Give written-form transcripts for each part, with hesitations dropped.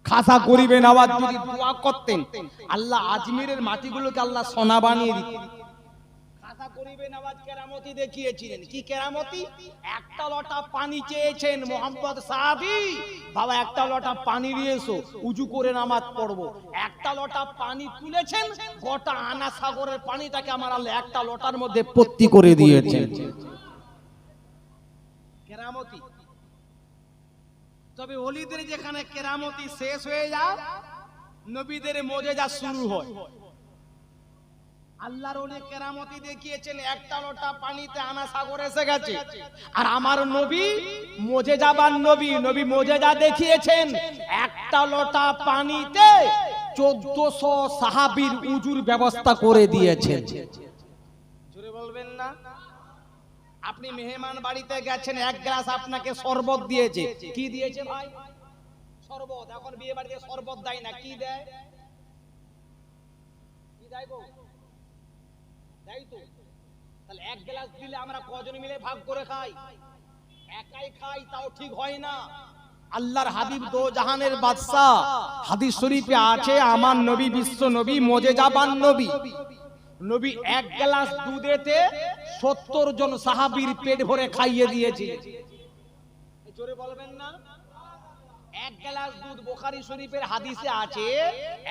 খাসা গরিবে নওয়াজ যদি দোয়া করতেন, আল্লাহ আজমিরের মাটিগুলোকে আল্লাহ সোনা বানিয়ে দিতেন। খাসা গরিবে নওয়াজ কেরামতি দেখিয়েছিলেন। কি কেরামতি? একটা লোটা পানি চেয়েছেন মোহাম্মদ সাহাবী, বাবা একটা লোটা পানি নিয়ে এসো, উজু করে নামাজ পড়বো। একটা লোটা পানি তুলেছেন, গোটা আনা সাগরের পানিটাকে আমার আল্লাহ একটা লোটার মধ্যে পত্তি করে দিয়েছেন। কেরামতি। তবে ওলিদের যেখানে কেরামতি শেষ হয়ে যায়, নবীদের মুজিজা শুরু হয়। আল্লাহর ওলি কেরামতি দেখিয়েছেন, একটা লোটা পানিতে আনা সাগর এসে গেছে। আর আমার নবী মুজিজাবান নবী, নবী মুজিজা দেখিয়েছেন, একটা লোটা পানিতে 1400 সাহাবীর উজুর ব্যবস্থা করে দিয়েছেন। জোরে বলবেন না? আপনি মেহমান বাড়িতে গেছেন, এক গ্লাস আপনাকে শরবত দিয়েছে। কি দিয়েছে ভাই? শরবত। এখন বিয়ে বাড়িতে শরবত দেয় না, কি দেয়? কি দেয় গো? দেয় তো। তাহলে এক গ্লাস দিলে আমরা কজন মিলে ভাগ করে খাই? একাই খাই, তাও ঠিক হয় না। আল্লাহর হাবিব দো জাহানের বাদশা, হাদিস শরীফে আছে আমার নবী বিশ্ব নবী মুজিজাবান নবী, নবী এক গ্লাস দুধেতে 70 জন সাহাবীর পেট ভরে খাইয়ে দিয়েছে। জোরে বলবেন না? এক গ্লাস দুধ, বুখারী শরীফের হাদিসে আছে,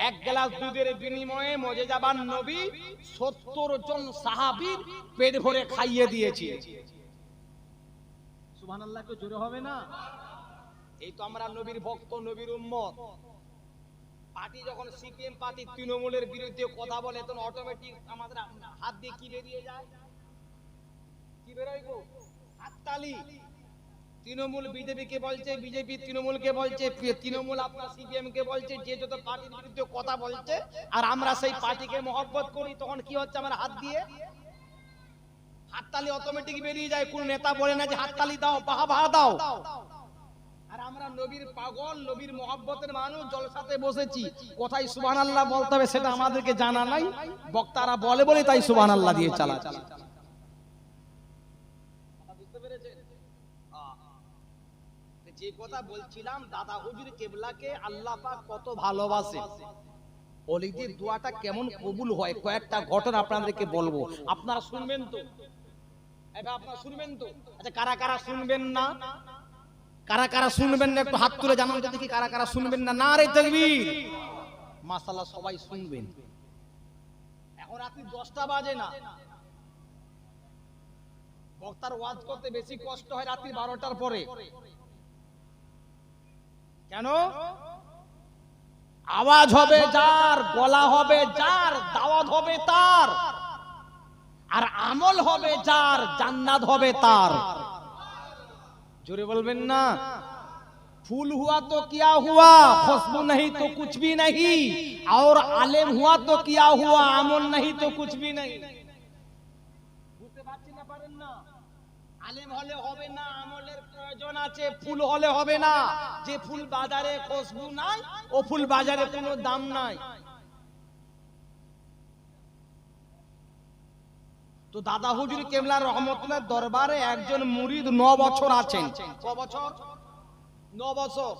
এক গ্লাস দুধের বিনিময়ে মুজিজাবান নবী 70 জন সাহাবীর পেট ভরে খাইয়ে দিয়েছে। সুবহানাল্লাহ, একটু জোরে হবে না? এই তো আমরা নবীর ভক্ত, নবীর উম্মত। পার্টি যখন সিপিএম পার্টি তৃণমূলের বিরুদ্ধে কথা বলে, তখন অটোমেটিক আমাদের হাত দিয়ে কি বেরিয়ে যায়? কি বেরোয় গো? হাততালি। তৃণমূল বিজেপি কে বলছে, বিজেপি তৃণমূল কে বলছে, তৃণমূল আপনার সিপিএম কে বলছে, যে যত পার্টির বিরুদ্ধে কথা বলছে, আর আমরা সেই পার্টিকে মহব্বত করি, তখন কি হচ্ছে? আমার হাত দিয়ে হাততালি অটোমেটিক বেরিয়ে যায়। কোন নেতা বলে না যে হাততালি দাও, বাহবা দাও। আর আমরা নবীর পাগল, নবীর মহব্বতের মানুষ, জলসাতে বসেছি, কোথায় সুবহানাল্লাহ বলতে হবে সেটা আমাদেরকে জানা নাই। বক্তারা বলে বলে তাই সুবহানাল্লাহ দিয়ে চালাচ্ছি। বুঝতে পেরেছেন? যে কথা বলছিলাম, দাদা হুজুর কেবলাকে আল্লাহ পাক কত ভালোবাসে, ওলিদের দোয়াটা কেমন কবুল হয়, কয়েকটা ঘটনা আপনাদেরকে বলবো। আপনারা শুনবেন তো? আপনারা শুনবেন তো? আচ্ছা, কারা কারা শুনবেন না? কারা কারা শুনবেন না একটু হাত তুলে জানান তো দেখি, কারা কারা শুনবেন না? নারে তাকবীর। মাশাআল্লাহ, সবাই শুনবেন। এখন রাত্রি 10টা বাজে না, বক্তার ওয়াজ করতে বেশি কষ্ট হয় রাত্রি 12টার পরে। কেন? আওয়াজ হবে যার, গলা হবে যার, দাওয়াত হবে তার, আর আমল হবে যার, জান্নাত হবে তার। जोरे बोलबेन ना? फूल हुआ तो क्या हुआ, खुशबू नहीं तो कुछ भी नहीं, और आलेम हुआ तो क्या हुआ, আমল नहीं तो कुछ भी नहीं। বুঝতে পারছেন না? পারেন না? আলেম হলে হবে না, আমলের প্রয়োজন আছে। ফুল হলে হবে না, যে ফুল বাজারে খুশবু নাই, ও ফুল বাজারে কোনো দাম নাই। তো দাদা হুজুর কেবলা রহমতুল্লাহ দরবারে একজন মুরিদ 9 বছর আছেন। ক বছর? 9 বছর।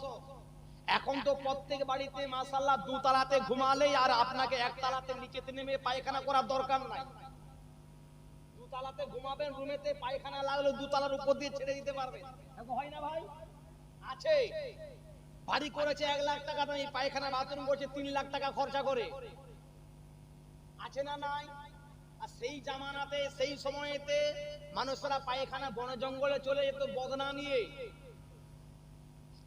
এখন তো প্রত্যেক বাড়িতে মাশাআল্লাহ দুতলাতে ঘুমালেই আর আপনাকে একতলাতে নিচেতে নেমে পায়খানা করার দরকার নাই। দুতলাতে ঘুমাবেন, রুমেতে পায়খানা লাগলে দুতলার উপর দিয়ে ছেড়ে দিতে পারবেন। এখন হয় না ভাই? আছে। বাড়ি করেছে 1 লাখ টাকা দাম, এই পায়খানা বাথরুম করছে 3 লাখ টাকা খরচা করে। আছে না নাই? আর সেই জামানাতে, সেই সময়েতে মানুষরা পায়খানা বনে জঙ্গলে চলে যেত বদনা নিয়ে।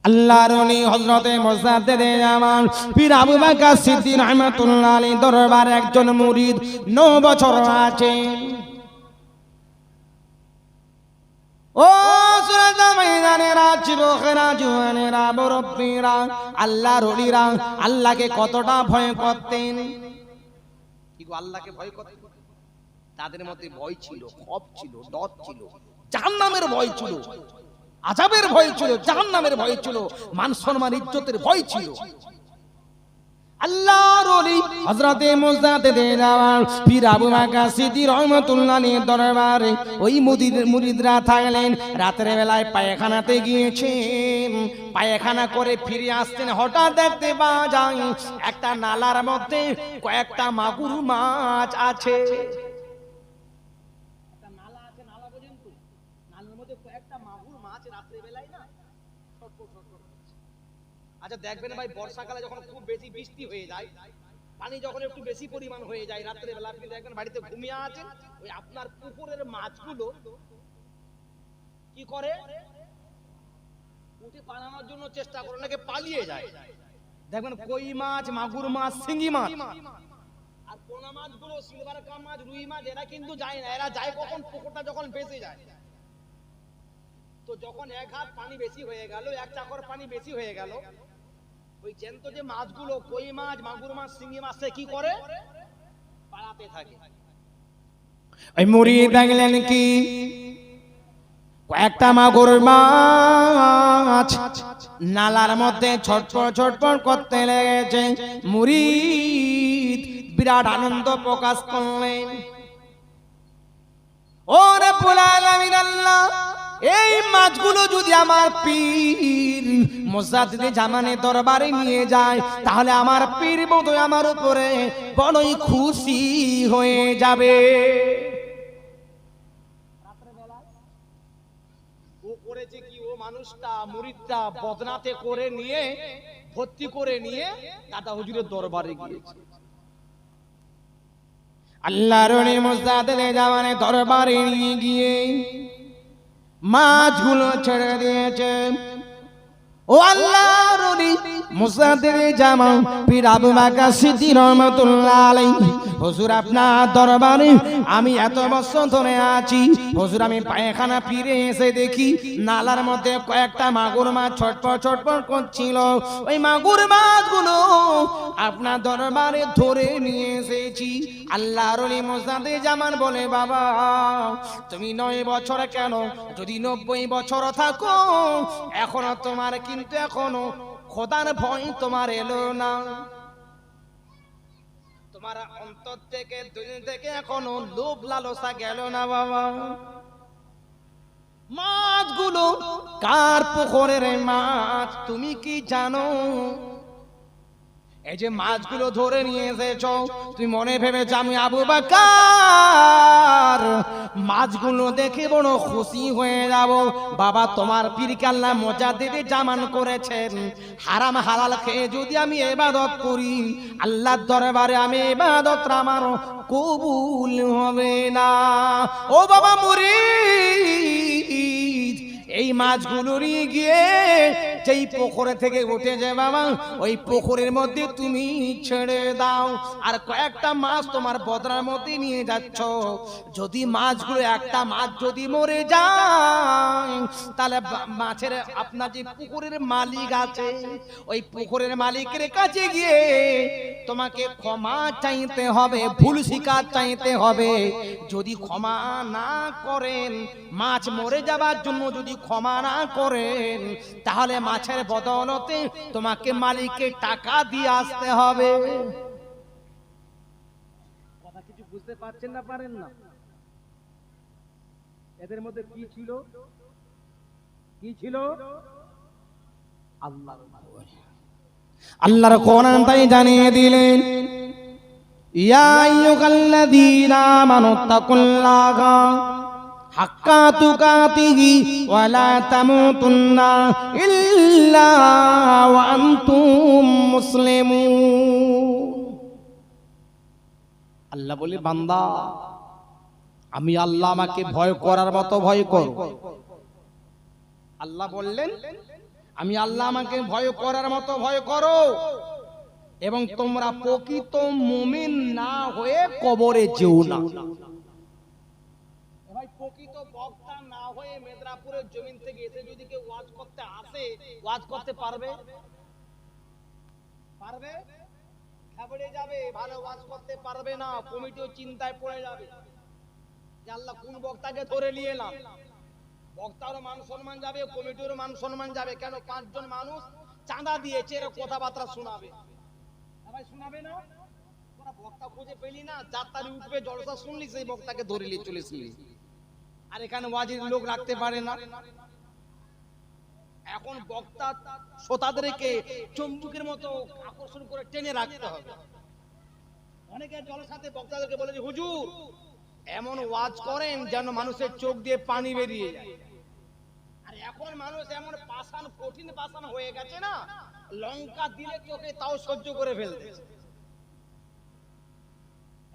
আল্লাহর ওলি হযরতে মুজাদ্দিদ জামান পীর আবু বকর সিদ্দিক রাহমাতুল্লাহ আলাইহি দরবারে একজন মুরিদ 9 বছর আছেন। ও সুরাজ ময়দানেরা, যুবকেরা, জওয়ানেরা, মুরব্বিরা, আল্লাহর ওলিরা আল্লাহকে কতটা ভয় করতেন। কি গো, আল্লাহকে ভয় করতেন? তাদের মধ্যে ভয় ছিল, খৌফ ছিল, ডর ছিল, জাহান্নামের ভয় ছিল, আযাবের ভয় ছিল, জাহান্নামের ভয় ছিল, মান সম্মান ইজ্জতের ভয় ছিল। আল্লাহর ওলি হযরতে মুজাদ্দিদ জামান পীর আবু বকর সিদ্দিক রাহমাতুল্লাহ আলাইহির দরবারে ওই মুরিদরা থাকলেন। রাতের বেলায় পায়খানাতে গিয়েছেন, পায়খানা করে ফিরে আসতেন, হঠাৎ দেখতে পাওয়া যায় একটা নালার মধ্যে কয়েকটা মাগুর মাছ আছে। একটা নালা আছে, নালা পর্যন্ত নালার মধ্যে কয়েকটা মাগুর মাছ রাতের বেলায় না ছটফট ছটফট করছে। আচ্ছা দেখবেন ভাই, বর্ষাকালে যখন খুব বেশি বৃষ্টি হয়ে যায়, পানি যখন একটু বেশি পরিমাণ হয়ে যায় রাত্রে বেলা, আপনি দেখবেন বাড়িতে ঘুমিয়ে আছেন, ওই আপনার পুকুরের মাছগুলো কি করে, উঠে পালানোর জন্য চেষ্টা করে, নাকি পালিয়ে যায়। দেখবেন কই মাছ, মাগুর মাছ, শিঙি মাছ আর পোনা মাছগুলো, সিলভার কাপ মাছ, রুই মাছ, এরা কিন্তু যায় না। এরা যায় কখন, পুকুরটা যখন ভেসে যায়। তো যখন এক হাত পানি বেশি হয়ে গেল, এক চাকর পানি বেশি হয়ে গেল, ওই জ্যান্ত যে মাছগুলো, কই মাছ, মাগুর মাছ, শিঙি মাছ, সে কি করে, পালাতে থাকে। ওই মুরিদ দেখলেন কি কয়েকটা মাগুর মাছ নালার মধ্যে ছটফট ছটফট করতে লেগেছে। মুরিদ বিরাট আনন্দ প্রকাশ করলেন। ও রব্বুল আলামিন আল্লাহ, এই মাছগুলো যদি আমার পীর মুজাদ্দিদ জামানের দরবারে নিয়ে যায়, তাহলে আমার পীর বোধহয় আমার উপরে বড়ই খুশি হয়ে যাবে। ও করেছে কি, ও মানুষটা মুরিদটা বদনাতে করে নিয়ে, ভর্তি করে নিয়ে দাদা হুজুরের দরবারে গিয়েছে। আল্লাহর ওলি মুজাদ্দিদ জামানের দরবারে নিয়ে গিয়ে মাছগুলো ছেড়ে দিয়েছে। ও আল্লাহর ওলি মুজাদ্দিদ জামান পীর আবু বকর সিদ্দিক রাহমাতুল্লাহ আলাইহি, হুজুর আপনার দরবারে আমি এত বছর ধরে আছি, হুজুর আমি পায়খানা ফিরে এসে দেখি নালার মধ্যে কয়েকটা মাগুর মাছ ছটফট ছটফট করছিল। ওই মাগুর মাছগুলো আপনার দরবারে ধরে নিয়ে এসেছি। আল্লাহর ওলি মুজাদ্দিদ জামান বলে, বাবা তুমি 9 বছর কেন, যদি 90 বছর থাকো, এখনো তোমার কিন্তু এখনো খোদার ভয় তোমার এলো না, তোমার অন্তর থেকে, দুনিয়া থেকে এখনো লোভ লালসা গেল না। বাবা মাছগুলো কার পুকুরের মাছ তুমি কি জানো? এই যে মাছগুলো ধরে নিয়ে এসেছো, তুমি মনে ভেবেছো আমি আবু বকর মাছগুলো দেখে বড় খুশি হয়ে যাব। বাবা তোমার পীরকে আল্লাহ মুজাদ্দিদ জামান করেছেন, হারাম হালাল খেয়ে যদি আমি ইবাদত করি, আল্লাহর দরবারে আমি ইবাদত আমার কবুল হবে না। ও বাবা মুরিদ, এই মাছগুলো নিয়ে গিয়ে যেই পুকুরে থেকে উঠেছে বাবা, ওই পুকুরের মধ্যে তুমি ছেড়ে দাও। আর কয়েকটা মাছ তোমার বদনার মধ্যে নিয়ে যাচ্ছ। যদি মাছগুলো, একটা মাছ যদি মরে যায়, তাহলে মাছের আপনার যে পুকুরের মালিক আছে, ওই পুকুরের মালিকের কাছে গিয়ে তোমাকে ক্ষমা চাইতে হবে, ভুল স্বীকার চাইতে হবে। যদি ক্ষমা না করেন, মাছ মরে যাবার জন্য যদি ক্ষমা না করেন, তাহলে মাছের বদৌলতে তোমাকে মালিককে টাকা দিয়ে আসতে হবে। কথা কিছু বুঝতে পারছেন না, পারেন না? এদের মধ্যে কি ছিল, কি ছিল? আল্লাহর কোরআন তাই জানিয়ে দিলেন, ইয়া আইয়ুহাল্লাযীনা আমানুত্তাকুল্লাহা হাক্কা তুকাতিহি ওয়া লা তামুতুন্না ইল্লা ওয়া আনতুম মুসলিমুন। আল্লাহ বলে, বান্দা আমি আল্লাহ, আমাকে ভয় করার মতো ভয় করো। আল্লাহ বললেন, আমি আল্লাহ, আমাকে ভয় করার মতো ভয় করো, এবং তোমরা প্রকৃত মুমিন না হয়ে কবরে যেও না। ভাই প্রকৃত বক্তা না হয়ে মেদিনীপুরের জমিন থেকে এসে যদি কেউ ওয়াজ করতে আসে, ওয়াজ করতে পারবে? পারবে? ঘাবড়ে যাবে, ভালো ওয়াজ করতে পারবে না। কমিটিও চিন্তায় পড়ে যাবে যে আল্লাহ কোন বক্তাকে ধরে নিয়ে এলাম। বক্তারও মান সম্মান যাবে, কমিটিরও মান সম্মান যাবে। কেন? 5 জন মানুষ চাঁদা দিয়েছে, এরা কথাবার্তা শোনাবে। সবাই শোনাবে না, তোরা বক্তা খুঁজে পেলি না, যার তারি উঠবে জলসা শুনলি সেই বক্তাকে ধরে নিয়ে চলেছিলি। আর এখানে ওয়াজির লোক রাখতে পারে না। এখন বক্তা শ্রোতাদেরকে চুম্বকের মতো আকর্ষণ করে টেনে রাখতে হবে। অনেকে জলসাতে বক্তাদেরকে বলে যে হুজুর এমন ওয়াজ করেন যেন মানুষের চোখ দিয়ে পানি বেরিয়ে যায়। আর এখন মানুষ এমন পাষাণ, কঠিন পাষাণ হয়ে গেছে না, লঙ্কা দিলে চোখে তাও সহ্য করে ফেলতে।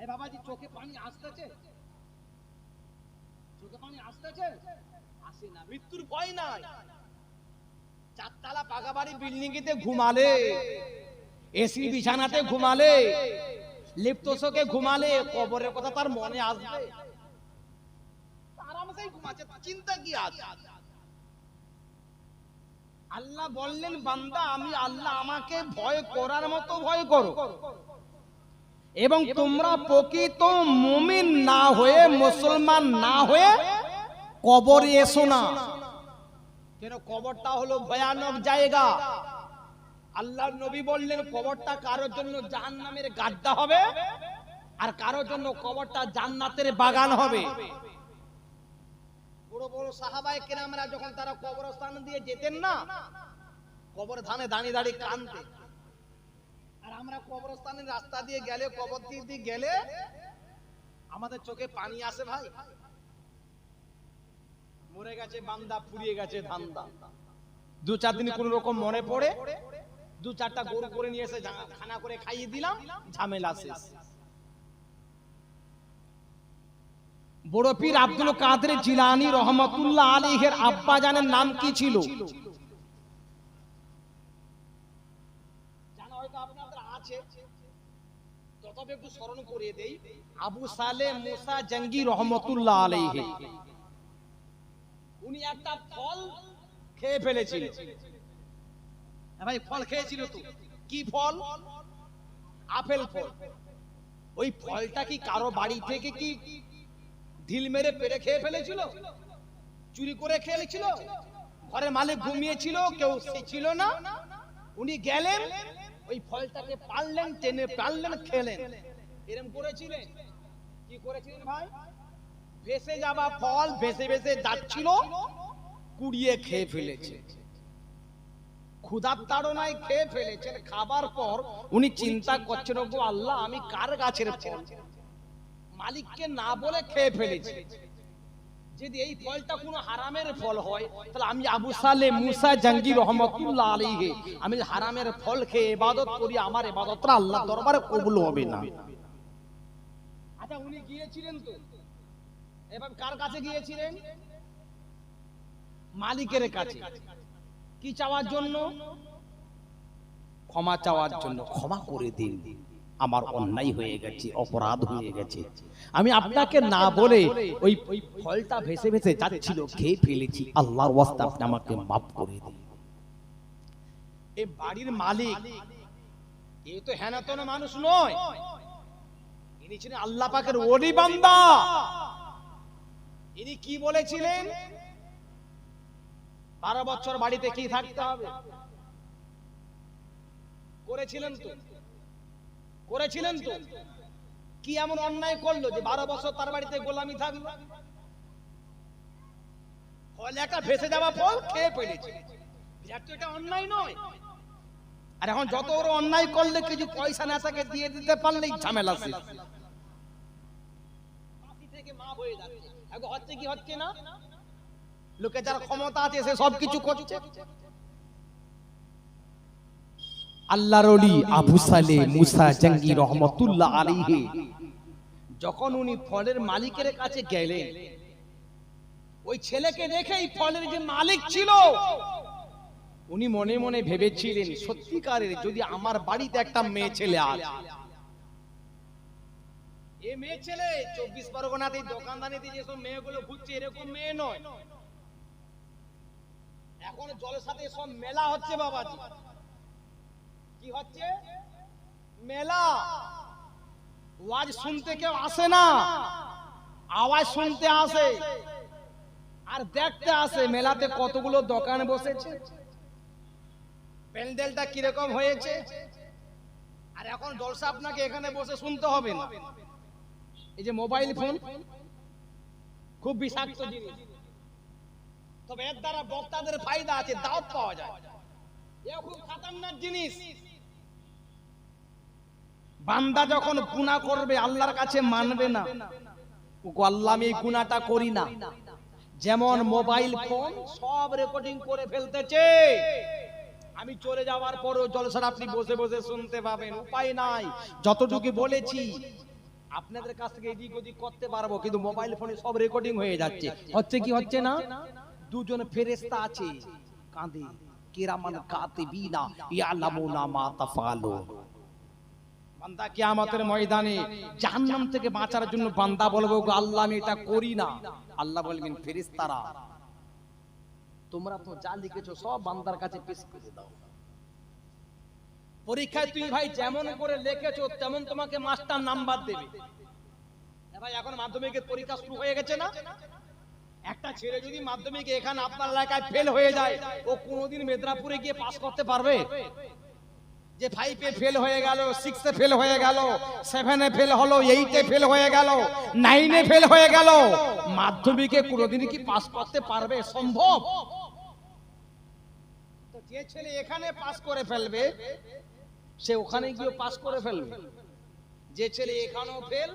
এ বাবাজি চোখে পানি আসতেছে, চোখে পানি আসতেছে, আসে না, মৃত্যুর ভয় নাই। চারতলা পাকা বাড়ি বিল্ডিংতে ঘুমালে, এসি বিছানাতে ঘুমালে, লিপ্তশোকে ঘুমালে, কবরের কথা তার মনে আসবে? আরামসেই ঘুমাচ্ছে, চিন্তা কি আছে? আল্লাহ বললেন বান্দা আমি আল্লাহ, আমাকে ভয় করার মতো ভয় করো, এবং তোমরা প্রকৃত মুমিন না হয়ে, মুসলমান না হয়ে কবরে এসো না। কেন? কবরটা হলো ভয়ানক জায়গা। আল্লাহর নবী বললেন কবরটা কারোর জন্য জাহান্নামের গাড্ডা হবে, আর কারোর জন্য কবরটা জান্নাতের বাগান হবে। বড় বড় সাহাবায়ে কেরামরা যখন তারা কবরস্থান দিয়ে যেতেন না, কবর ধানে দাঁড়িয়ে দাঁড়িয়ে কাঁদতেন। আর আমরা কবরস্থানের রাস্তা দিয়ে গেলে, কবর দিয়ে গেলে আমাদের চোখে পানি আসে ভাই। মরে গেছে বান্দা, পুড়িয়ে গেছে ধান্দা, দু চার দিন কোন রকম মনে পড়ে, দু চারটা গরু করে নিয়ে এসে খানা করে খাইয়ে দিলাম, ঝামেলা শেষ। বড় পীর আব্দুল কাদের জিলানী রহমাতুল্লাহ আলাইহির আব্বা জানের নাম কি ছিল? জানা হয়তো আপনাদের আছে, তবে একটু স্মরণ করিয়ে দেই। আবু সালেহ মুসা জঙ্গি রহমাতুল্লাহ আলাইহি, উনি একটা ফল খেয়ে ফেলেছিল। ভাই ফল খেয়েছিল তো, কি ফল? আপেল ফল। ওই ফলটা কি কারো বাড়ি থেকে কি ঢিল মেরে পেরে খেয়ে ফেলেছিল? চুরি করে খেয়েছিল? ঘরে মালিক ঘুমিয়েছিল, কেউ ছিল না, উনি গেলেন ওই ফলটাকে পারলেন, টেনে পারলেন, খেলেন। এরকম করেছিলেন? কি করেছিলেন ভাই? ভেসে যাওয়া ফল ভেসে ভেসে যাচ্ছিল, কুড়িয়ে খেয়ে ফেলেছে। ক্ষুধার তাড়নায় খেয়ে ফেলেছেন। খাবার পর উনি চিন্তা করছেন, ওগো আল্লাহ আমি কার গাছের ফল, মালিককে না বলে খেয়ে ফেলেছি। যদি এই ফলটা কোনো হারামের ফল হয়, তাহলে আমি আবু সালেহ মুসা জঙ্গি রহমাতুল্লাহ আলাইহি আমি হারামের ফল খেয়ে ইবাদত করি, আমার ইবাদতটা আল্লাহর দরবারে কবুল হবে না। আচ্ছা উনি গিয়েছিলেন তো, এবার কার কাছে গিয়েছিলেন? মালিকের কাছে। কি চাওয়ার জন্য? ক্ষমা চাওয়ার জন্য। ক্ষমা করে দিন, আমার অন্যায় হয়ে গেছে, অপরাধ হয়ে গেছে, আমি আপনাকে না বলে ওই ফলটা ভেসে ভেসে যাচ্ছিল, খেয়ে ফেলেছি, আল্লাহর ওয়াস্তে আপনি আমাকে মাফ করে দিন। এই বাড়ির মালিক এই তো হেনাতন মানুষ নয়, ইনি ছিলেন আল্লাহ পাকের ওলি বান্দা। ইনি কি বলেছিলেন? 12 বছর বাড়িতে কি থাকতে হবে? করেছিলেন তো, করেছিলেন তো। কি এমন অন্যায় করলো যে 12 বছর তার বাড়িতে গোলামি থাকলো? ফল একটা ভেসে যাওয়া ফল খেয়ে ফেলেছে, এটা অন্যায় নয়। আর এখন যত বড় অন্যায় করলে কিছু পয়সা নেতাকে দিয়ে দিতে পারলেই ঝামেলা শেষ। পাপি থেকে মা হয়ে যাচ্ছে। এখন হচ্ছে কি হচ্ছে না? লোকে যারা ক্ষমতা আছে সে সব কিছু করছে। আল্লাহর ওলি আবু সালেহ মুসা জঙ্গি রহমাতুল্লাহ আলাইহি যখন উনি ফলের মালিকের কাছে গেলেন, ওই ছেলেকে দেখেই ফলের যে মালিক ছিল উনি মনে মনে ভেবেছিলেন, সত্যিকারের যদি আমার বাড়িতে একটা মেয়ে ছেলে আছে, এই মেয়ে ছেলে 24 পরগনাতে দোকানদানিতে যেসব মেয়েগুলো ঘুরছে এরকম মেয়ে নয়। এখন জলসাতে সব মেলা হচ্ছে বাবাজি। কি হচ্ছে? মেলা। ওয়াজ শুনতে কেউ আসে না, আওয়াজ শুনতে আসে আর দেখতে আসে মেলাতে কতগুলো দোকান বসেছে, প্যান্ডেলটা কিরকম হয়েছে, আর এখন জলসা আপনাকে এখানে বসে শুনতে হবে না। এই যে মোবাইল ফোন খুব বিষাক্ত জিনিস, তবে এর দ্বারা বক্তাদের ফায়দা আছে, দাওয়াত পাওয়া যায়। এ খুব খতরনাক জিনিস। বান্দা যখন গুনাহ করবে আল্লাহর কাছে মানবে না, ওগো আল্লাহ আমি এই গুনাহটা করি না। যেমন মোবাইল ফোন সব রেকর্ডিং করে ফেলতেছে, আমি চলে যাওয়ার পরও জলসাটা আপনি বসে বসে শুনতে পাবেন। উপায় নাই, যতটুকু বলেছি আপনাদের কাছ থেকে এদিক ওদিক করতে পারবো, কিন্তু মোবাইল ফোনে সব রেকর্ডিং হয়ে যাচ্ছে। হচ্ছে কি হচ্ছে না? দুজন ফেরেশতা আছে কাঁদে, কিরামান কাতিবিনা ইয়ালামুনা মা তাফালুন। বান্দা কিয়ামতের ময়দানে জাহান্নাম থেকে বাঁচার জন্য বান্দা বলবে গো আল্লাহ আমি এটা করি না। আল্লাহ বলবেন ফেরেশতারা তোমরা তো যা লিখেছো সব বান্দার কাছে পেশ করে দাও। পরীক্ষায় তুমি ভাই যেমন করে লিখেছো তেমন তোমাকে মাস্টার নাম্বার দেবে। ভাই এখন মাধ্যমিকের পরীক্ষা শুরু হয়ে গেছে না? একটা ছেলে যদি মাধ্যমিকে এখানে আপনার এলাকায় ফেল হয়ে যায়, ও কোনোদিন মেদিনীপুরে গিয়ে পাস করতে পারবে? যে 5 এ ফেল হয়ে গেল, 6 এ ফেল হয়ে গেল, 7 এ ফেল হলো, 8 এ ফেল হয়ে গেল, 9 এ ফেল হয়ে গেল, মাধ্যমিকে কোনোদিন কি পাস করতে পারবে? সম্ভব? তো যে ছেলে এখানে পাস করে ফেলবে সে ওখানে গিয়ে পাস করে ফেলবে। যে ছেলে এখানেও ফেল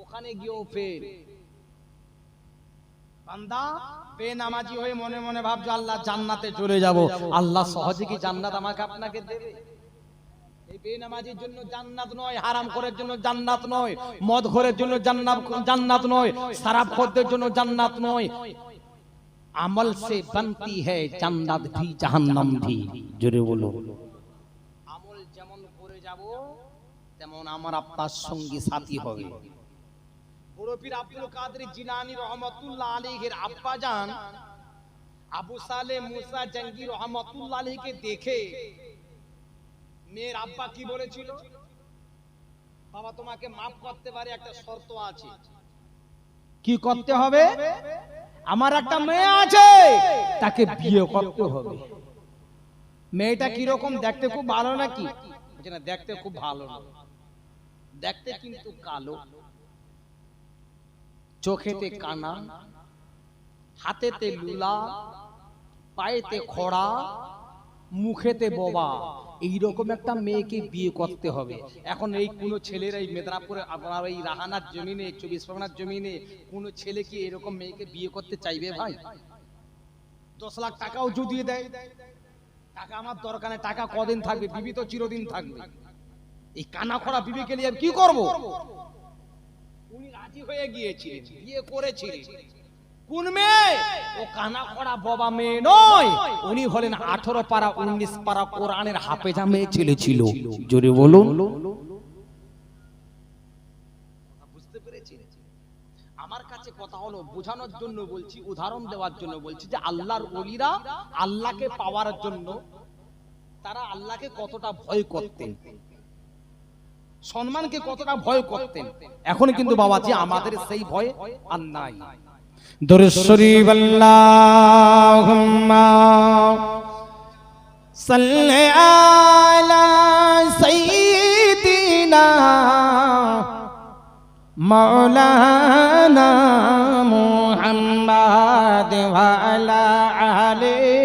ওখানে গিয়েও ফেল। বান্দা বেনামাজি হয়ে মনে মনে ভাবছো আল্লাহ জান্নাতে চলে যাব, আল্লাহ সহজে কি জান্নাত আমাকে আপনাকে দেবে? এই বেনামাজির জন্য জান্নাত নয়, হারামখোরের জন্য জান্নাত নয়, মদখোরের জন্য জান্নাত নয়, শরাবখোরদের জন্য জান্নাত নয়। আমল সে बनती है জান্নাত भी জাহান্নাম भी। জোরে বলো। আমল যেমন করে যাব তেমন আমার আপনার সঙ্গী সাথী হবে। বড় পীর আব্দুল কাদের জিলানী রহমাতুল্লাহ আলাইহির আব্বা জান আবু সালে মুসা জঙ্গি রহমাতুল্লাহ আলাইহিকে দেখে মেয়ের আব্বা কি বলেছিল? বাবা তোমাকে maaf করতে পারে, একটা শর্ত আছে। কি করতে হবে? আমার একটা মেয়ে আছে, তাকে বিয়ে করতে হবে। মেয়েটা কি রকম দেখতে? খুব ভালো নাকি? বলছে না, দেখতে খুব ভালো না, দেখতে কিন্তু কালো, চোখেতে কানা, হাতেতে লুলা, পায়েতে খড়া, মুখেতে বোবা, এইরকম একটা মেয়েকে বিয়ে করতে হবে। এখন এই কোন ছেলের এই মেদিনীপুরে আপনার এই রাহানার জমিনে 24 পরগনার জমিনে কোন ছেলে কি এরকম মেয়েকে বিয়ে করতে চাইবে ভাই? 10 লাখ টাকাও যদি দেয়, টাকা আমার দরকার নেই, টাকা কদিন থাকবে? বিবি তো চিরদিন থাকবে। এই কানা খড়া বিবিকে নিয়ে কি করব? উনি রাজি হয়ে গিয়েছিলেন, বিয়ে করেছিলেন। কোন মেয়ে? ও কানা খড়া বাবা মেয়ে নয়, উনি হলেন 18 পারা 19 পারা কোরআনের হাফেজা মেয়ে ছেলে ছিল। জোরে বলুন। বুঝতে পেরেছেন? আমার কাছে কথা হলো বোঝানোর জন্য বলছি, উদাহরণ দেওয়ার জন্য বলছি যে আল্লাহর ওলিরা আল্লাহকে পাওয়ার জন্য তারা আল্লাহকে কতটা ভয় করতেন, সম্মানকে কতটা ভয় করতেন। এখন কিন্তু বাবাজি আমাদের সেই ভয় আর নাই। দুরূদ শরীফ আল্লাহুম্মা সাল্লি আলা সাইয়্যিদিনা মাওলানা মুহাম্মাদ ওয়া আলা আলিহি